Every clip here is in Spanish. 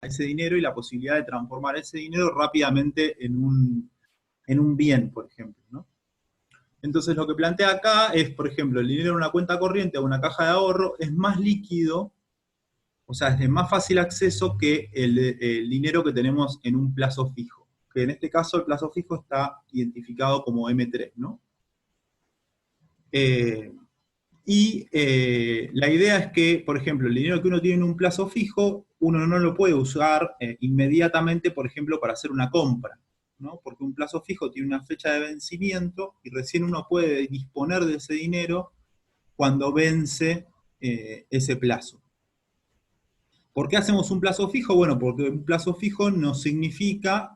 ese dinero y la posibilidad de transformar ese dinero rápidamente en un bien, por ejemplo, ¿no? Entonces lo que plantea acá es, por ejemplo, el dinero en una cuenta corriente o una caja de ahorro es más líquido, o sea, es de más fácil acceso que el dinero que tenemos en un plazo fijo, que en este caso el plazo fijo está identificado como M3, ¿no? La idea es que, por ejemplo, el dinero que uno tiene en un plazo fijo, uno no lo puede usar inmediatamente, por ejemplo, para hacer una compra, ¿no? Porque un plazo fijo tiene una fecha de vencimiento y recién uno puede disponer de ese dinero cuando vence ese plazo. ¿Por qué hacemos un plazo fijo? Bueno, porque un plazo fijo nos significa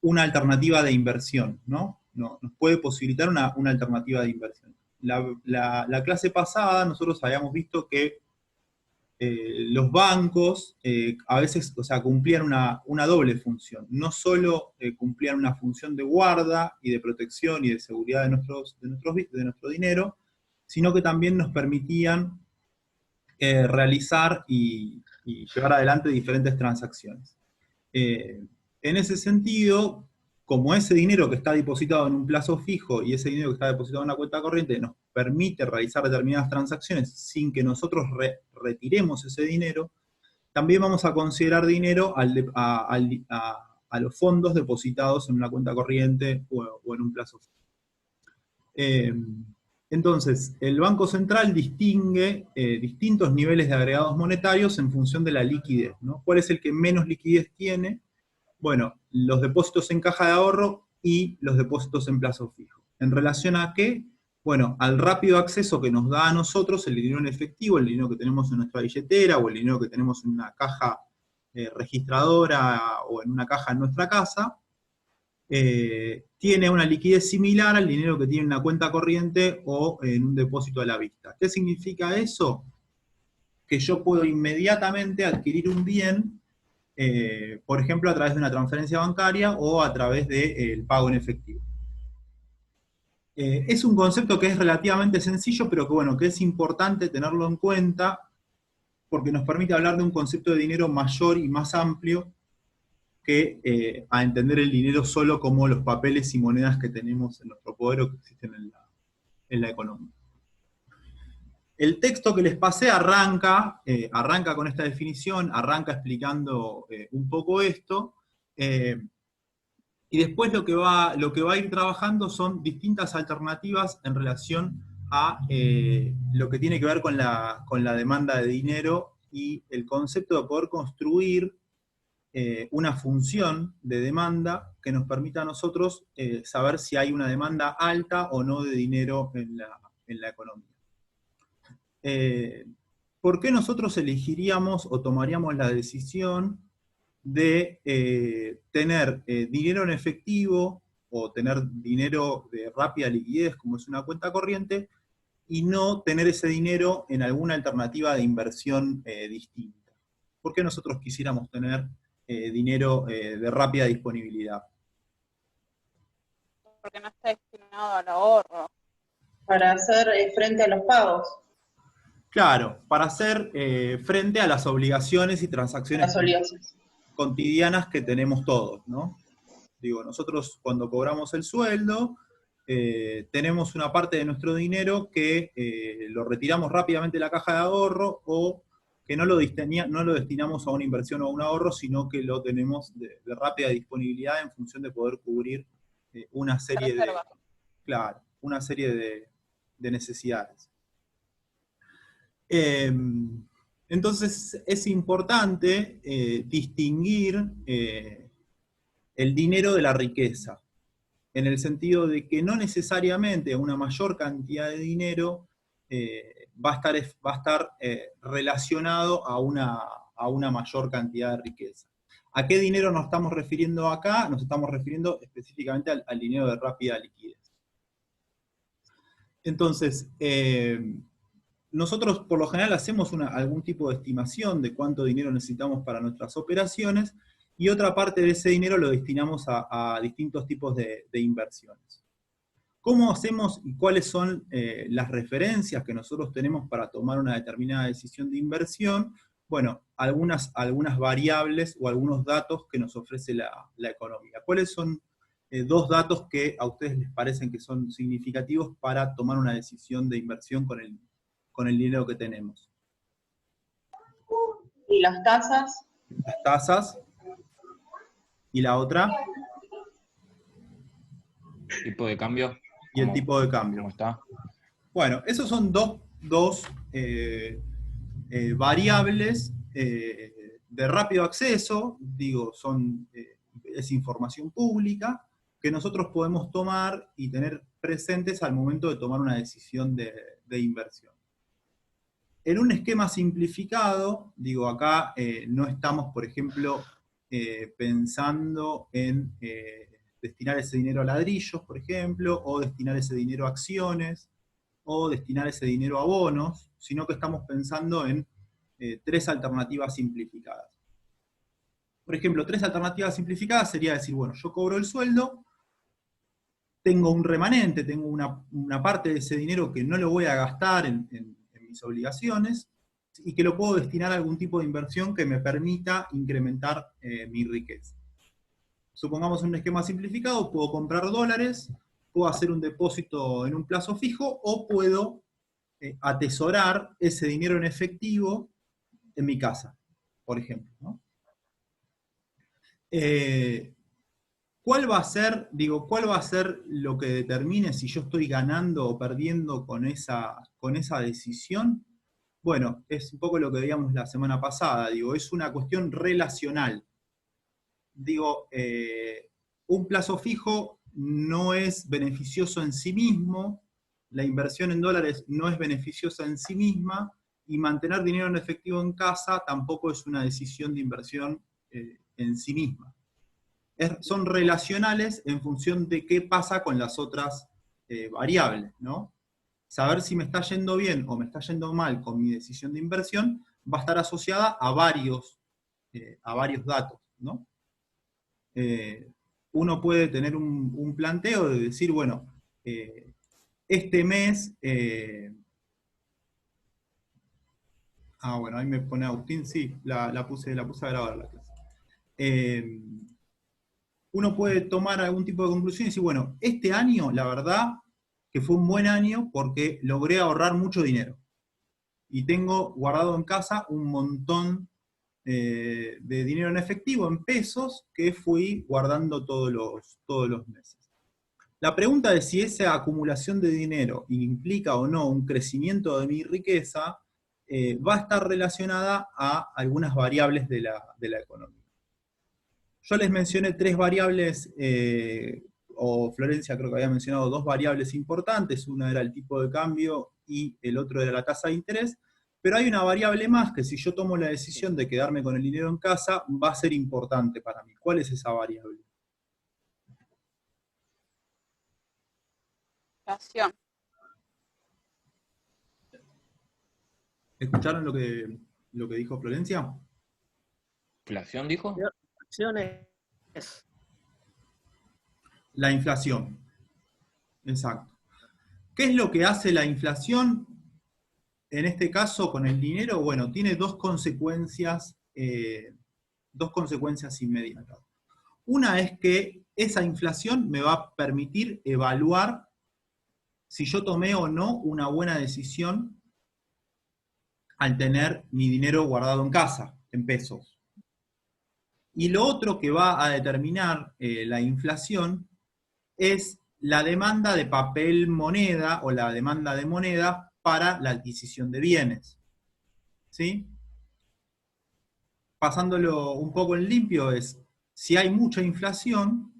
una alternativa de inversión, ¿no? Nos puede posibilitar una alternativa de inversión. La clase pasada nosotros habíamos visto que los bancos a veces, o sea, cumplían una doble función. No solo cumplían una función de guarda y de protección y de seguridad de nuestro dinero, sino que también nos permitían realizar y llevar adelante diferentes transacciones. En ese sentido, como ese dinero que está depositado en un plazo fijo y ese dinero que está depositado en una cuenta corriente nos permite realizar determinadas transacciones sin que nosotros retiremos ese dinero, también vamos a considerar dinero a los fondos depositados en una cuenta corriente o en un plazo fijo. Entonces, el Banco Central distingue distintos niveles de agregados monetarios en función de la liquidez, ¿no? ¿Cuál es el que menos liquidez tiene? Bueno, los depósitos en caja de ahorro y los depósitos en plazo fijo. ¿En relación a qué? Bueno, al rápido acceso que nos da a nosotros el dinero en efectivo, el dinero que tenemos en nuestra billetera o el dinero que tenemos en una caja registradora o en una caja en nuestra casa, tiene una liquidez similar al dinero que tiene en una cuenta corriente o en un depósito a la vista. ¿Qué significa eso? Que yo puedo inmediatamente adquirir un bien, por ejemplo, a través de una transferencia bancaria o a través del pago en efectivo. Es un concepto que es relativamente sencillo, pero que, bueno, que es importante tenerlo en cuenta porque nos permite hablar de un concepto de dinero mayor y más amplio que a entender el dinero solo como los papeles y monedas que tenemos en nuestro poder o que existen en la economía. El texto que les pasé arranca con esta definición, arranca explicando un poco esto, y después lo que va a ir trabajando son distintas alternativas en relación a lo que tiene que ver con la demanda de dinero y el concepto de poder construir una función de demanda que nos permita a nosotros saber si hay una demanda alta o no de dinero en la economía. ¿Por qué nosotros elegiríamos o tomaríamos la decisión de tener dinero en efectivo o tener dinero de rápida liquidez como es una cuenta corriente y no tener ese dinero en alguna alternativa de inversión distinta? ¿Por qué nosotros quisiéramos tener dinero de rápida disponibilidad? Porque no está destinado al ahorro. Para hacer frente a los pagos. Claro, para hacer frente a las obligaciones y transacciones cotidianas que tenemos todos, ¿no? Digo, nosotros cuando cobramos el sueldo, tenemos una parte de nuestro dinero que lo retiramos rápidamente de la caja de ahorro o que no lo destinamos a una inversión o a un ahorro, sino que lo tenemos de rápida disponibilidad en función de poder cubrir una serie de necesidades. Entonces es importante distinguir el dinero de la riqueza, en el sentido de que no necesariamente una mayor cantidad de dinero va a estar relacionado a una mayor cantidad de riqueza. ¿A qué dinero nos estamos refiriendo acá? Nos estamos refiriendo específicamente al dinero de rápida liquidez. Entonces, nosotros por lo general hacemos algún tipo de estimación de cuánto dinero necesitamos para nuestras operaciones, y otra parte de ese dinero lo destinamos a distintos tipos de inversiones. ¿Cómo hacemos y cuáles son las referencias que nosotros tenemos para tomar una determinada decisión de inversión? Bueno, algunas variables o algunos datos que nos ofrece la economía. ¿Cuáles son dos datos que a ustedes les parecen que son significativos para tomar una decisión de inversión con el dinero que tenemos? ¿Y las tasas? Las tasas. ¿Y la otra? Tipo de cambio. Y el ¿Cómo- tipo de cambio. ¿Cómo está? Bueno, esos son dos variables de rápido acceso, digo, es información pública que nosotros podemos tomar y tener presentes al momento de tomar una decisión de inversión. En un esquema simplificado, digo, acá no estamos, por ejemplo, pensando en destinar ese dinero a ladrillos, por ejemplo, o destinar ese dinero a acciones, o destinar ese dinero a bonos, sino que estamos pensando en tres alternativas simplificadas. Por ejemplo, tres alternativas simplificadas sería decir, bueno, yo cobro el sueldo, tengo un remanente, tengo una parte de ese dinero que no lo voy a gastar en mis obligaciones, y que lo puedo destinar a algún tipo de inversión que me permita incrementar mi riqueza. Supongamos un esquema simplificado, puedo comprar dólares, puedo hacer un depósito en un plazo fijo, o puedo atesorar ese dinero en efectivo en mi casa, por ejemplo, ¿no? ¿Cuál va a ser lo que determine si yo estoy ganando o perdiendo con esa decisión? Bueno, es un poco lo que veíamos la semana pasada, es una cuestión relacional. Un plazo fijo no es beneficioso en sí mismo, la inversión en dólares no es beneficiosa en sí misma, y mantener dinero en efectivo en casa tampoco es una decisión de inversión en sí misma. Son relacionales en función de qué pasa con las otras variables, ¿no? Saber si me está yendo bien o me está yendo mal con mi decisión de inversión va a estar asociada a varios datos, ¿no? Uno puede tener un planteo de decir, bueno, este mes, bueno, ahí me pone Agustín, sí, la puse a grabar la clase. Uno puede tomar algún tipo de conclusión y decir, bueno, este año, la verdad, que fue un buen año porque logré ahorrar mucho dinero. Y tengo guardado en casa un montón de dinero en efectivo, en pesos, que fui guardando todos los meses. La pregunta de si esa acumulación de dinero implica o no un crecimiento de mi riqueza, va a estar relacionada a algunas variables de la economía. Yo les mencioné tres variables, o Florencia creo que había mencionado dos variables importantes, una era el tipo de cambio y el otro era la tasa de interés, pero hay una variable más que si yo tomo la decisión de quedarme con el dinero en casa, va a ser importante para mí. ¿Cuál es esa variable? Inflación. ¿Escucharon lo que dijo Florencia? ¿Inflación dijo? Acciones. La inflación. Exacto. ¿Qué es lo que hace la inflación? En este caso, con el dinero, bueno, tiene dos consecuencias inmediatas. Una es que esa inflación me va a permitir evaluar si yo tomé o no una buena decisión al tener mi dinero guardado en casa, en pesos. Y lo otro que va a determinar la inflación es la demanda de papel moneda o la demanda de moneda para la adquisición de bienes. ¿Sí? Pasándolo un poco en limpio es, si hay mucha inflación,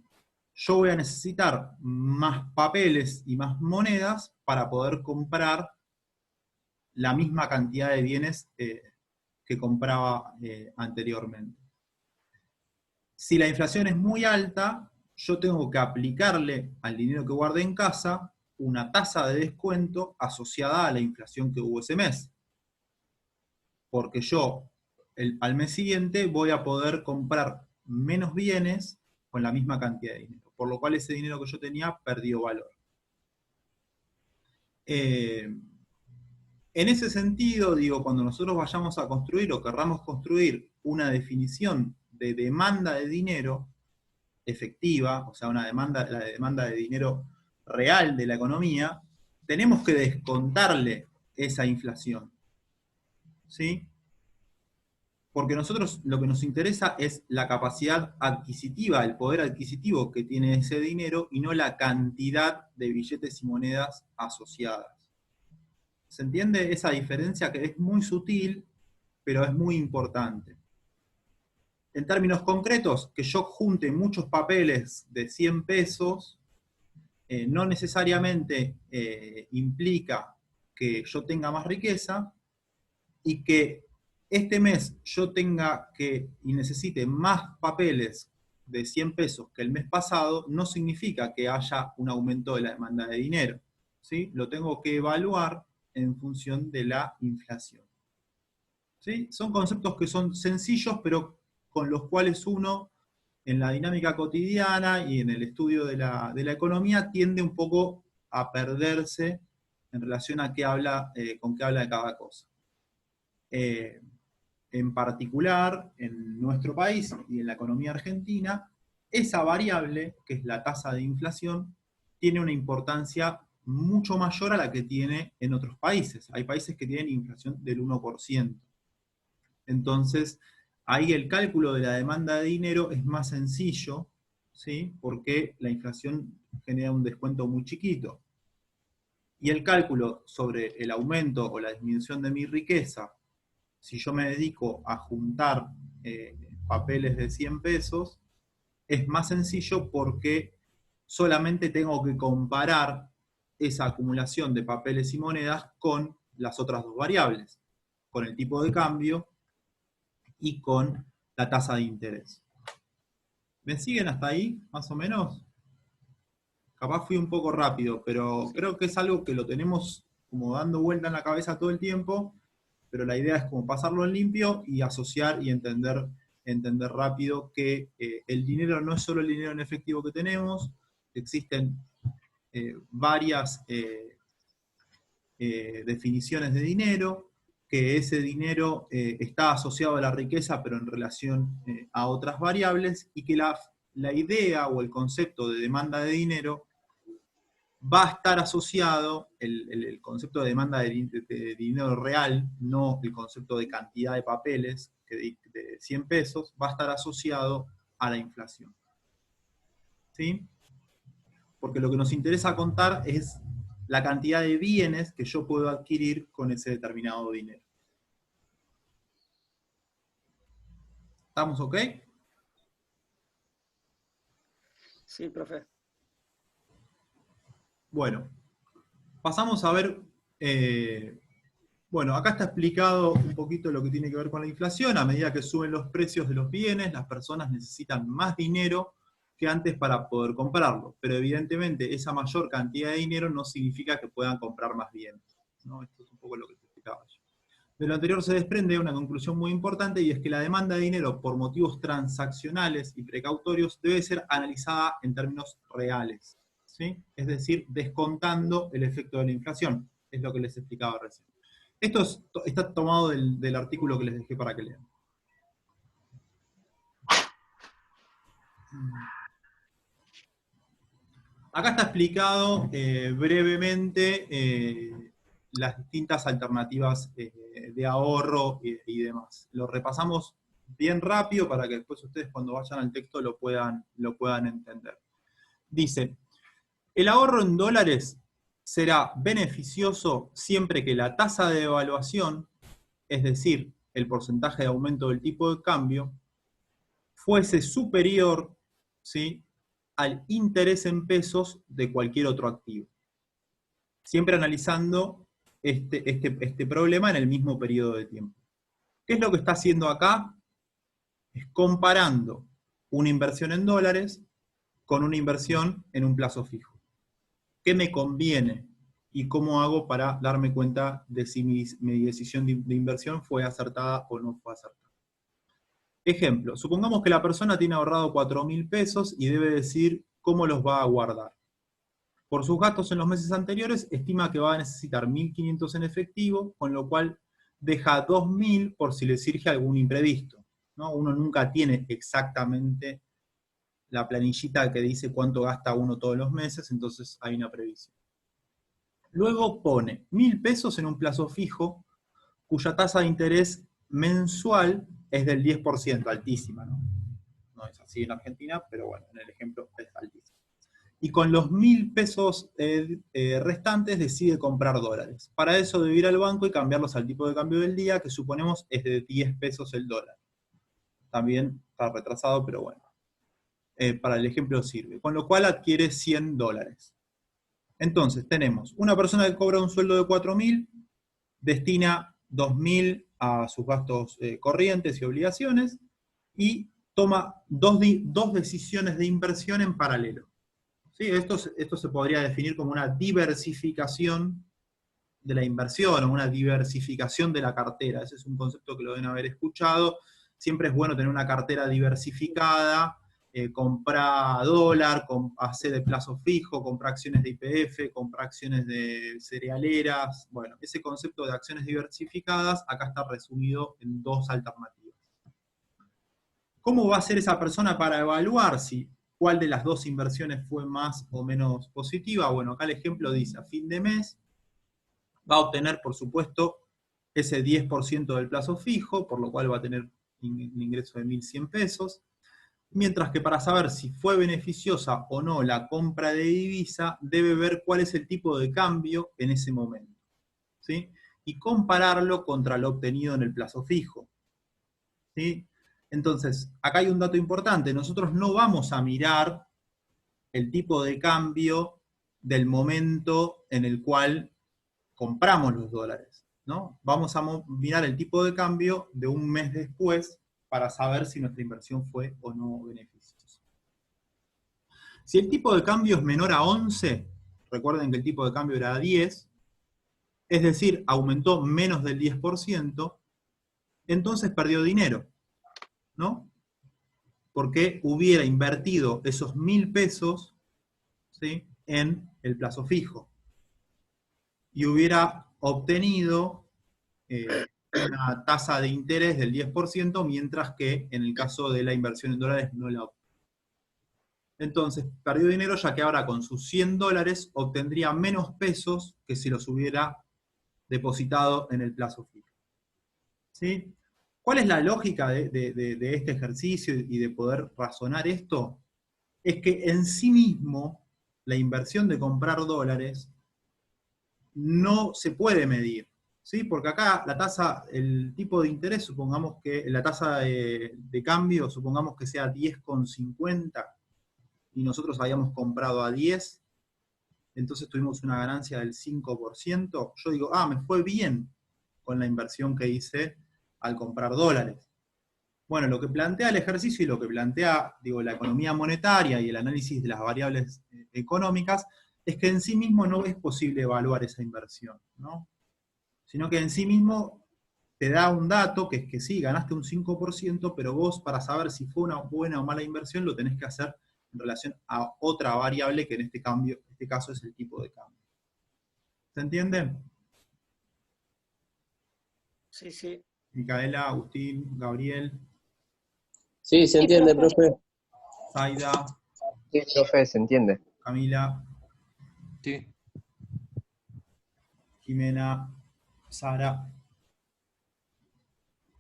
yo voy a necesitar más papeles y más monedas para poder comprar la misma cantidad de bienes que compraba anteriormente. Si la inflación es muy alta, yo tengo que aplicarle al dinero que guardé en casa una tasa de descuento asociada a la inflación que hubo ese mes. Porque yo, al mes siguiente, voy a poder comprar menos bienes con la misma cantidad de dinero. Por lo cual ese dinero que yo tenía perdió valor. En ese sentido, digo, cuando nosotros vayamos a construir o querramos construir una definición de demanda de dinero efectiva, o sea, la demanda de dinero real de la economía, tenemos que descontarle esa inflación. ¿Sí? Porque nosotros lo que nos interesa es la capacidad adquisitiva, el poder adquisitivo que tiene ese dinero y no la cantidad de billetes y monedas asociadas. ¿Se entiende esa diferencia que es muy sutil, pero es muy importante? En términos concretos, que yo junte muchos papeles de 100 pesos no necesariamente implica que yo tenga más riqueza y que este mes yo tenga y necesite más papeles de 100 pesos que el mes pasado, no significa que haya un aumento de la demanda de dinero. ¿Sí? Lo tengo que evaluar en función de la inflación. ¿Sí? Son conceptos que son sencillos, pero con los cuales uno, en la dinámica cotidiana y en el estudio de la economía, tiende un poco a perderse en relación a con qué habla de cada cosa. En particular, en nuestro país y en la economía argentina, esa variable, que es la tasa de inflación, tiene una importancia mucho mayor a la que tiene en otros países. Hay países que tienen inflación del 1%. Entonces, ahí el cálculo de la demanda de dinero es más sencillo, ¿sí? Porque la inflación genera un descuento muy chiquito. Y el cálculo sobre el aumento o la disminución de mi riqueza, si yo me dedico a juntar papeles de 100 pesos, es más sencillo porque solamente tengo que comparar esa acumulación de papeles y monedas con las otras dos variables, con el tipo de cambio y con la tasa de interés. ¿Me siguen hasta ahí, más o menos? Capaz fui un poco rápido, pero creo que es algo que lo tenemos como dando vuelta en la cabeza todo el tiempo, pero la idea es como pasarlo en limpio y asociar y entender rápido que el dinero no es solo el dinero en efectivo que tenemos, existen varias definiciones de dinero, que ese dinero está asociado a la riqueza, pero en relación a otras variables, y que la idea o el concepto de demanda de dinero va a estar asociado, el concepto de demanda de dinero real, no el concepto de cantidad de papeles, de 100 pesos, va a estar asociado a la inflación. ¿Sí? Porque lo que nos interesa contar es la cantidad de bienes que yo puedo adquirir con ese determinado dinero. ¿Estamos ok? Sí, profe. Bueno, pasamos a ver, bueno, acá está explicado un poquito lo que tiene que ver con la inflación. A medida que suben los precios de los bienes, las personas necesitan más dinero que antes para poder comprarlo. Pero evidentemente esa mayor cantidad de dinero no significa que puedan comprar más bienes, ¿no? Esto es un poco lo que te explicaba yo. De lo anterior se desprende una conclusión muy importante, y es que la demanda de dinero por motivos transaccionales y precautorios debe ser analizada en términos reales, ¿sí? Es decir, descontando el efecto de la inflación. Es lo que les explicaba recién. Esto está tomado del artículo que les dejé para que lean. Acá está explicado brevemente las distintas alternativas de ahorro y demás. Lo repasamos bien rápido para que después ustedes cuando vayan al texto lo puedan entender. Dice, el ahorro en dólares será beneficioso siempre que la tasa de devaluación, es decir, el porcentaje de aumento del tipo de cambio, fuese superior, ¿sí?, al interés en pesos de cualquier otro activo. Siempre analizando este problema en el mismo periodo de tiempo. ¿Qué es lo que está haciendo acá? Es comparando una inversión en dólares con una inversión en un plazo fijo. ¿Qué me conviene? ¿Y cómo hago para darme cuenta de si mi decisión de inversión fue acertada o no fue acertada? Ejemplo, supongamos que la persona tiene ahorrado 4.000 pesos y debe decir cómo los va a guardar. Por sus gastos en los meses anteriores, estima que va a necesitar 1.500 en efectivo, con lo cual deja 2.000 por si le surge algún imprevisto, ¿no? Uno nunca tiene exactamente la planillita que dice cuánto gasta uno todos los meses, entonces hay una previsión. Luego pone 1.000 pesos en un plazo fijo, cuya tasa de interés mensual es del 10%, altísima, ¿no? No es así en Argentina, pero bueno, en el ejemplo es altísima. Y con los 1.000 pesos restantes decide comprar dólares. Para eso debe ir al banco y cambiarlos al tipo de cambio del día, que suponemos es de 10 pesos el dólar. También está retrasado, pero bueno. Para el ejemplo sirve. Con lo cual adquiere 100 dólares. Entonces tenemos una persona que cobra un sueldo de 4.000, destina 2.000 a sus gastos corrientes y obligaciones, y toma dos decisiones de inversión en paralelo. ¿Sí? Esto se podría definir como una diversificación de la inversión, o una diversificación de la cartera. Ese es un concepto que lo deben haber escuchado. Siempre es bueno tener una cartera diversificada, compra dólar, hacer de plazo fijo, compra acciones de YPF, compra acciones de cerealeras. Bueno, ese concepto de acciones diversificadas acá está resumido en dos alternativas. ¿Cómo va a ser esa persona para evaluar si cuál de las dos inversiones fue más o menos positiva? Bueno, acá el ejemplo dice, a fin de mes va a obtener, por supuesto, ese 10% del plazo fijo, por lo cual va a tener un ingreso de 1.100 pesos, mientras que para saber si fue beneficiosa o no la compra de divisa, debe ver cuál es el tipo de cambio en ese momento, ¿sí? Y compararlo contra lo obtenido en el plazo fijo, ¿sí? Entonces, acá hay un dato importante, nosotros no vamos a mirar el tipo de cambio del momento en el cual compramos los dólares, ¿no? Vamos a mirar el tipo de cambio de un mes después para saber si nuestra inversión fue o no beneficiosa. Si el tipo de cambio es menor a 11, recuerden que el tipo de cambio era 10, es decir, aumentó menos del 10%, entonces perdió dinero, ¿no? Porque hubiera invertido esos 1.000 pesos, ¿sí?, en el plazo fijo. Y hubiera obtenido una tasa de interés del 10%, mientras que en el caso de la inversión en dólares no la obtuvo. Entonces, perdió dinero, ya que ahora con sus 100 dólares obtendría menos pesos que si los hubiera depositado en el plazo fijo. ¿Sí? ¿Cuál es la lógica de este ejercicio y de poder razonar esto? Es que en sí mismo la inversión de comprar dólares no se puede medir, ¿sí? Porque acá la tasa, el tipo de interés, supongamos que la tasa de cambio, supongamos que sea 10,50, y nosotros habíamos comprado a 10, entonces tuvimos una ganancia del 5%, yo digo, me fue bien con la inversión que hice al comprar dólares. Bueno, lo que plantea el ejercicio y lo que plantea, la economía monetaria y el análisis de las variables económicas, es que en sí mismo no es posible evaluar esa inversión, ¿no? Sino que en sí mismo te da un dato, que es que sí, ganaste un 5%, pero vos para saber si fue una buena o mala inversión lo tenés que hacer en relación a otra variable que en este caso es el tipo de cambio. ¿Se entiende? Sí, sí. Micaela, Agustín, Gabriel, Sí, se entiende, profe. Zaida, Sí, profe, se entiende. Camila, Sí. Jimena, Sara,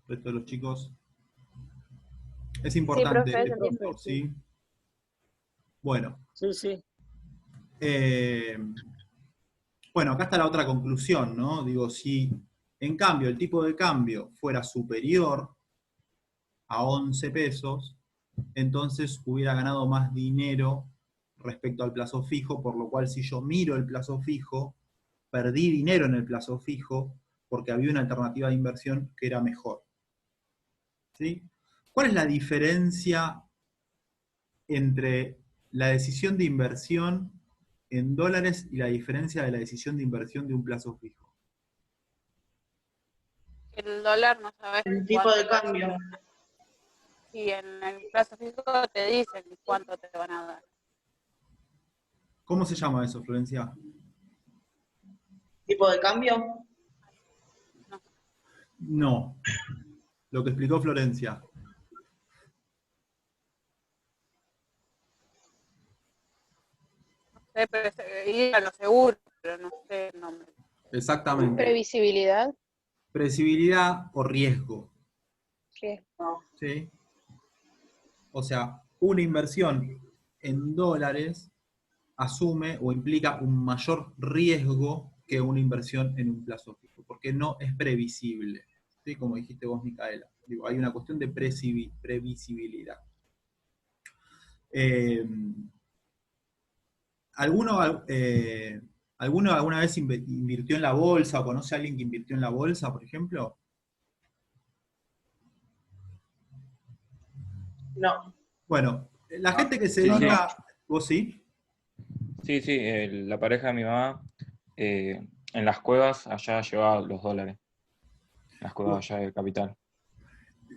el resto de los chicos. Es importante profe, esto, ¿sí? Bueno. Sí, sí. Bueno, acá está la otra conclusión, ¿no? Digo, si en cambio el tipo de cambio fuera superior a 11 pesos, entonces hubiera ganado más dinero respecto al plazo fijo, por lo cual si yo miro el plazo fijo, perdí dinero en el plazo fijo porque había una alternativa de inversión que era mejor. ¿Sí? ¿Cuál es la diferencia entre la decisión de inversión en dólares y la diferencia de la decisión de inversión de un plazo fijo? El dólar no sabes El tipo de cambio. Y en el plazo fijo te dicen cuánto te van a dar. ¿Cómo se llama eso, Florencia? ¿Tipo de cambio? No, lo que explicó Florencia. No sé, pero ir a lo seguro, pero no sé el nombre. Exactamente. Previsibilidad. Previsibilidad o riesgo. ¿Qué? ¿Sí? O sea, una inversión en dólares asume o implica un mayor riesgo que una inversión en un plazo fijo, porque no es previsible, ¿sí? Como dijiste vos, Micaela. Digo, hay una cuestión de previsibilidad. ¿Alguno alguna vez invirtió en la bolsa o conoce a alguien que invirtió en la bolsa, por ejemplo? No. Bueno, la gente que se Sí, dedica... ¿Vos sí? Sí, la pareja de mi mamá en las cuevas allá llevaba los dólares. Las cuevas allá de Capital.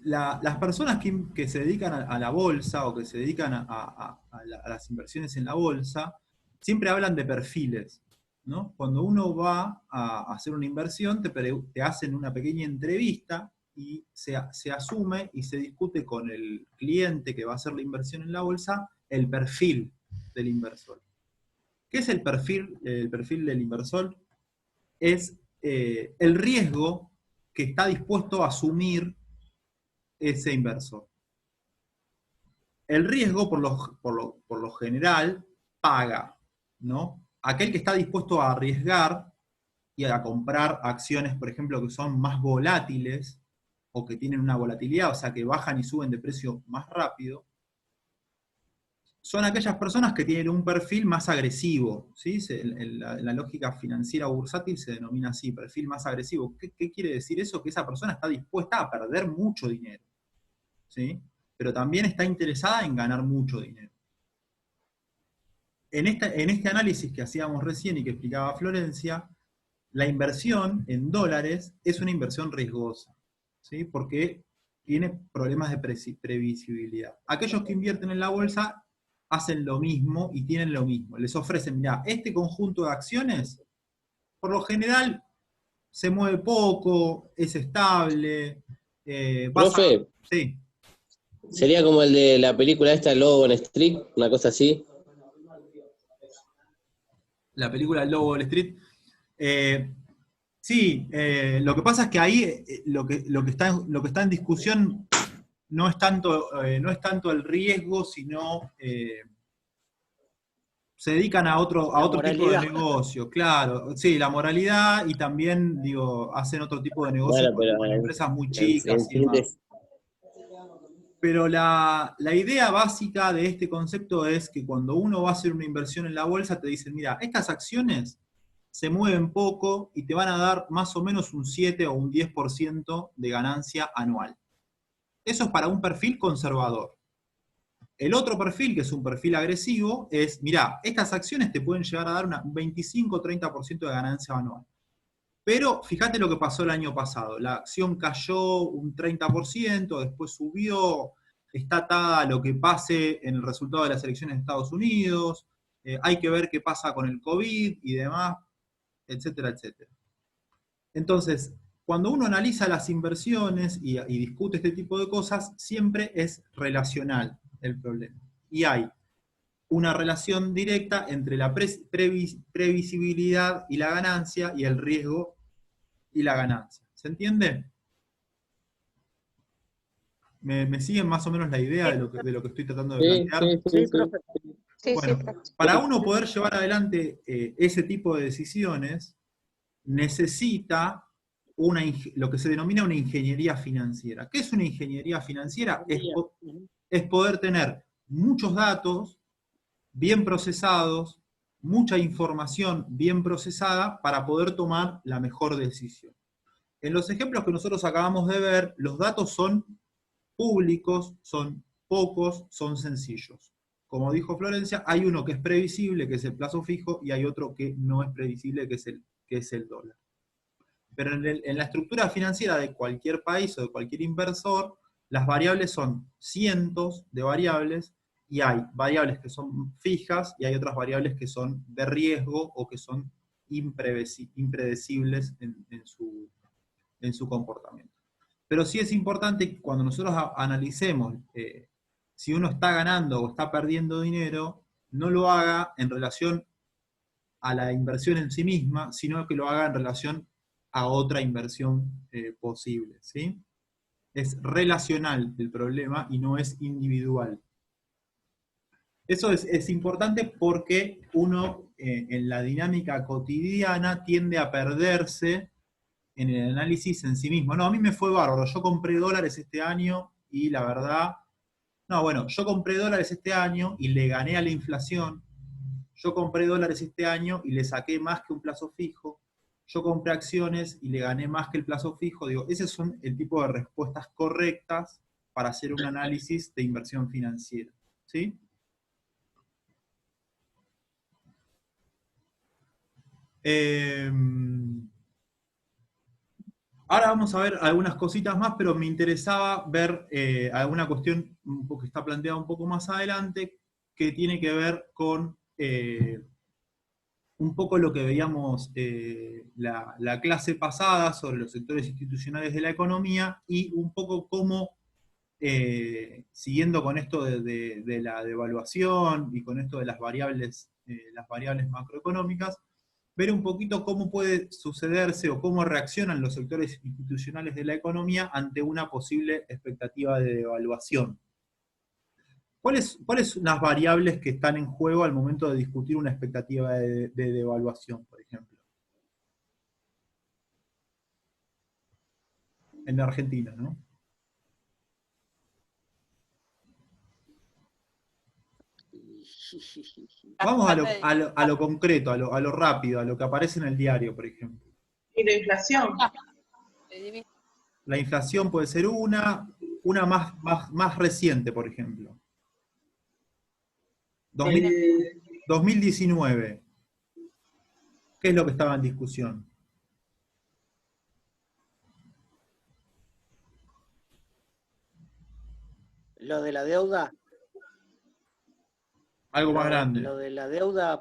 Las personas que se dedican a la bolsa o que se dedican a las inversiones en la bolsa, siempre hablan de perfiles, ¿no? Cuando uno va a hacer una inversión, te hacen una pequeña entrevista y se asume y se discute con el cliente que va a hacer la inversión en la bolsa el perfil del inversor. ¿Qué es el perfil? El perfil del inversor es el riesgo que está dispuesto a asumir ese inversor. El riesgo, por lo general, paga, ¿no? Aquel que está dispuesto a arriesgar y a comprar acciones, por ejemplo, que son más volátiles o que tienen una volatilidad, o sea, que bajan y suben de precio más rápido, son aquellas personas que tienen un perfil más agresivo, ¿sí? En la lógica financiera o bursátil se denomina así, perfil más agresivo. ¿Qué quiere decir eso? Que esa persona está dispuesta a perder mucho dinero, ¿sí? Pero también está interesada en ganar mucho dinero. En este análisis que hacíamos recién y que explicaba Florencia, la inversión en dólares es una inversión riesgosa, ¿sí? Porque tiene problemas de previsibilidad. Aquellos que invierten en la bolsa hacen lo mismo y tienen lo mismo. Les ofrecen, mirá, este conjunto de acciones, por lo general, se mueve poco, es estable, Profe, sí, sería como el de la película esta, El Lobo de Wall Street, una cosa así. la película El Lobo de Wall Street. Sí, lo que pasa es que ahí lo que está en discusión no es tanto el riesgo, sino se dedican a otro tipo de moralidad. negocio, claro. Sí, la moralidad y también, digo, hacen otro tipo de negocio Bueno, pero con empresas muy en chicas y demás. síntesis, Pero la idea básica de este concepto es que cuando uno va a hacer una inversión en la bolsa, te dicen, mira, estas acciones se mueven poco y te van a dar más o menos un 7 o un 10% de ganancia anual. Eso es para un perfil conservador. El otro perfil, que es un perfil agresivo, es, mirá, estas acciones te pueden llegar a dar un 25 o 30% de ganancia anual. Pero fíjate lo que pasó el año pasado. La acción cayó un 30%, después subió, está atada a lo que pase en el resultado de las elecciones de Estados Unidos, hay que ver qué pasa con el COVID y demás, etcétera, etcétera. Entonces, cuando uno analiza las inversiones y discute este tipo de cosas, siempre es relacional el problema. Y hay una relación directa entre la previsibilidad y la ganancia y el riesgo y la ganancia. ¿Se entiende? ¿Me siguen más o menos la idea de lo que estoy tratando de sí, plantear? Sí, profe. Sí, Bueno, profe. para uno poder llevar adelante ese tipo de decisiones, necesita lo que se denomina una ingeniería financiera. ¿Qué es una ingeniería financiera? Es poder tener muchos datos bien procesados, mucha información bien procesada para poder tomar la mejor decisión. En los ejemplos que nosotros acabamos de ver, los datos son públicos, son pocos, son sencillos. Como dijo Florencia, hay uno que es previsible, que es el plazo fijo, y hay otro que no es previsible, que es el dólar. Pero en la estructura financiera de cualquier país o de cualquier inversor, las variables son cientos de variables y hay variables que son fijas y hay otras variables que son de riesgo o que son impredecibles en su comportamiento. Pero sí es importante que cuando nosotros analicemos si uno está ganando o está perdiendo dinero, no lo haga en relación a la inversión en sí misma, sino que lo haga en relación a otra inversión posible, ¿sí? Es relacional el problema y no es individual. Eso es importante porque uno en la dinámica cotidiana tiende a perderse en el análisis en sí mismo. No, a mí me fue bárbaro, yo compré dólares este año y la verdad, no, bueno, yo compré dólares este año y le gané a la inflación, yo compré dólares este año y le saqué más que un plazo fijo, yo compré acciones y le gané más que el plazo fijo. Digo, esos son el tipo de respuestas correctas para hacer un análisis de inversión financiera, ¿sí? Ahora vamos a ver algunas cositas más, pero me interesaba ver alguna cuestión que está planteada un poco más adelante, que tiene que ver con un poco lo que veíamos la clase pasada sobre los sectores institucionales de la economía y un poco cómo, siguiendo con esto de la devaluación y con esto de las variables macroeconómicas, ver un poquito cómo puede sucederse o cómo reaccionan los sectores institucionales de la economía ante una posible expectativa de devaluación. ¿Cuáles son las variables que están en juego al momento de discutir una expectativa de devaluación, por ejemplo? En la Argentina, ¿no? Vamos a lo concreto, a lo rápido, a lo que aparece en el diario, por ejemplo. Y la inflación. La inflación puede ser una más reciente, por ejemplo. 2019. ¿Qué es lo que estaba en discusión? Lo de la deuda. Algo más grande. Lo de la deuda.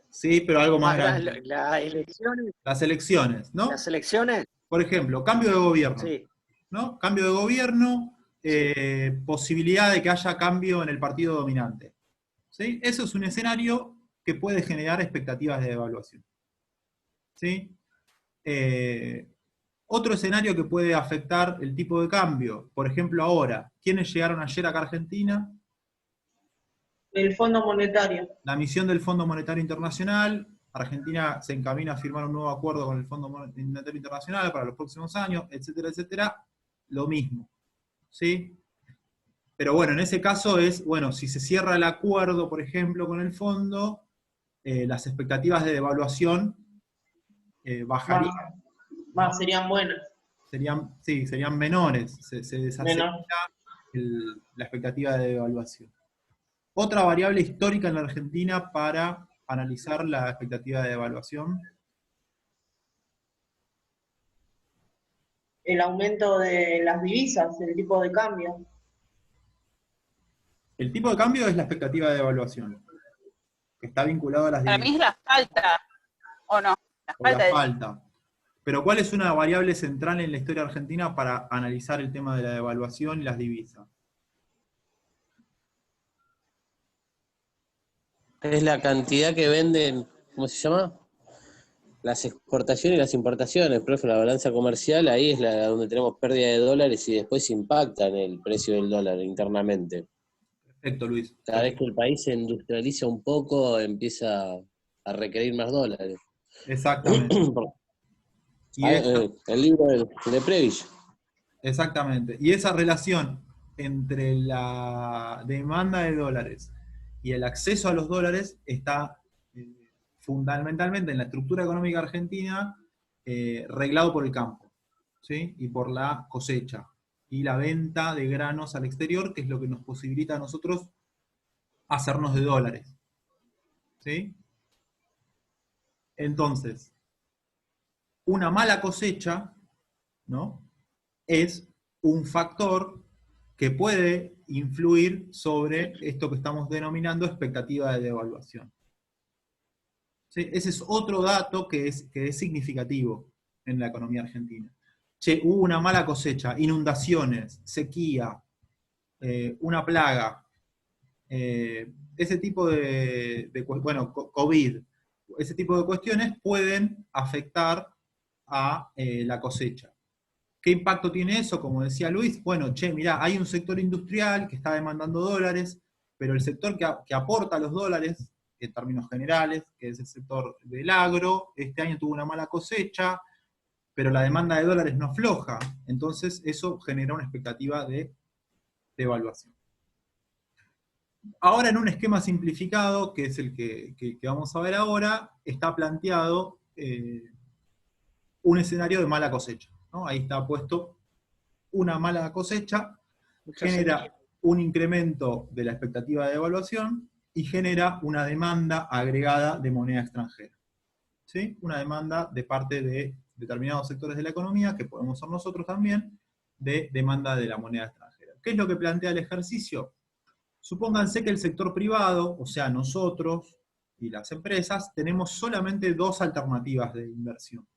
Sí, pero algo más grande. Las elecciones. Las elecciones, ¿no? Las elecciones. Por ejemplo, cambio de gobierno. Sí. ¿No? Cambio de gobierno, posibilidad de que haya cambio en el partido dominante. ¿Sí? Eso es un escenario que puede generar expectativas de devaluación. ¿Sí? Otro escenario que puede afectar el tipo de cambio, por ejemplo ahora, ¿quiénes llegaron ayer acá a Argentina? El Fondo Monetario. La misión del Fondo Monetario Internacional. Argentina se encamina a firmar un nuevo acuerdo con el Fondo Monetario Internacional para los próximos años, etcétera, etcétera. Lo mismo. ¿Sí? Pero bueno, en ese caso es, bueno, si se cierra el acuerdo, por ejemplo, con el fondo, las expectativas de devaluación bajarían. Más serían buenas. Serían menores. Se desacelera la expectativa de devaluación. Otra variable histórica en la Argentina para analizar la expectativa de devaluación. El aumento de las divisas, el tipo de cambio. El tipo de cambio es la expectativa de devaluación, que está vinculado a las Para divisas. mí es la falta, ¿o no? La falta. Pero ¿cuál es una variable central en la historia argentina para analizar el tema de la devaluación y las divisas? Es la cantidad que venden, ¿cómo se llama? Las exportaciones y las importaciones, profe, la balanza comercial, ahí es la donde tenemos pérdida de dólares y después impacta en el precio del dólar internamente. Perfecto, Luis. Cada vez que el país se industrializa un poco, empieza a requerir más dólares. Exactamente. Y el libro de Previch. Exactamente. Y esa relación entre la demanda de dólares y el acceso a los dólares está fundamentalmente en la estructura económica argentina reglado por el campo, ¿sí? Y por la cosecha y la venta de granos al exterior, que es lo que nos posibilita a nosotros hacernos de dólares, ¿sí? Entonces, una mala cosecha, ¿no?, es un factor que puede influir sobre esto que estamos denominando expectativa de devaluación. ¿Sí? Ese es otro dato que es significativo en la economía argentina. Che, hubo una mala cosecha, inundaciones, sequía, una plaga, ese tipo bueno, COVID, ese tipo de cuestiones pueden afectar a la cosecha. ¿Qué impacto tiene eso? Como decía Luis, bueno, che, mirá, hay un sector industrial que está demandando dólares, pero el sector que aporta los dólares, en términos generales, que es el sector del agro, este año tuvo una mala cosecha, pero la demanda de dólares no afloja. Entonces eso genera una expectativa de devaluación. Ahora en un esquema simplificado, que es el que vamos a ver ahora, está planteado un escenario de mala cosecha, ¿no? Ahí está puesto una mala cosecha, genera un incremento de la expectativa de devaluación y genera una demanda agregada de moneda extranjera. ¿Sí? Una demanda de parte de determinados sectores de la economía, que podemos ser nosotros también, de demanda de la moneda extranjera. ¿Qué es lo que plantea el ejercicio? Supónganse que el sector privado, o sea, nosotros y las empresas, tenemos solamente dos alternativas de inversión.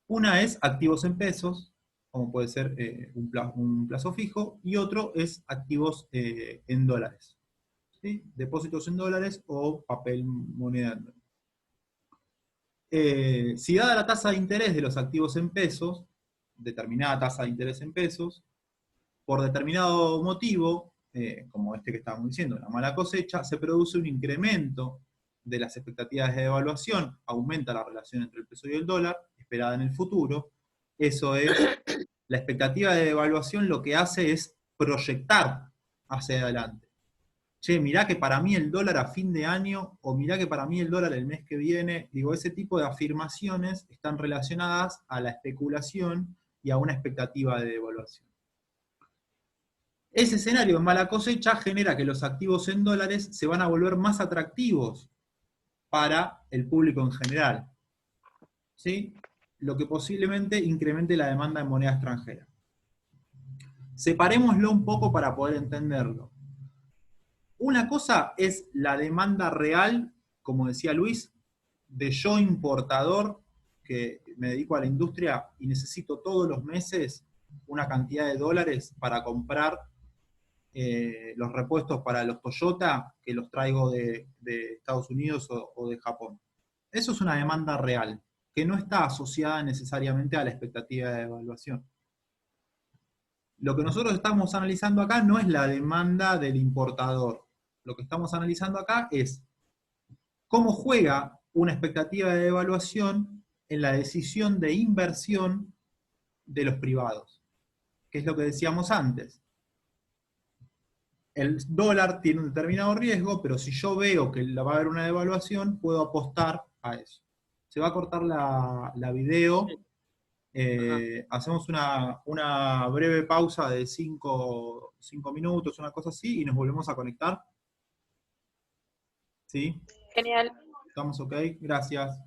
Una es activos en pesos, como puede ser un plazo fijo, y otro es activos en dólares. ¿Sí? Depósitos en dólares o papel moneda en dólares. Si dada la tasa de interés de los activos en pesos, determinada tasa de interés en pesos, por determinado motivo, como este que estábamos diciendo, una mala cosecha, se produce un incremento de las expectativas de devaluación, aumenta la relación entre el peso y el dólar, esperada en el futuro. Eso es, la expectativa de devaluación lo que hace es proyectar hacia adelante. Che, mirá que para mí el dólar a fin de año, o mirá que para mí el dólar el mes que viene, digo, ese tipo de afirmaciones están relacionadas a la especulación y a una expectativa de devaluación. Ese escenario de mala cosecha genera que los activos en dólares se van a volver más atractivos para el público en general, ¿sí? Lo que posiblemente incremente la demanda de moneda extranjera. Separémoslo un poco para poder entenderlo. Una cosa es la demanda real, como decía Luis, de yo importador, que me dedico a la industria y necesito todos los meses una cantidad de dólares para comprar los repuestos para los Toyota, que los traigo de Estados Unidos o de Japón. Eso es una demanda real, que no está asociada necesariamente a la expectativa de devaluación. Lo que nosotros estamos analizando acá no es la demanda del importador. Lo que estamos analizando acá es cómo juega una expectativa de devaluación en la decisión de inversión de los privados, que es lo que decíamos antes. El dólar tiene un determinado riesgo, pero si yo veo que va a haber una devaluación, puedo apostar a eso. Se va a cortar la video. Hacemos una breve pausa de 5 minutos, una cosa así, y nos volvemos a conectar. ¿Sí? Genial. ¿Estamos ok? Gracias.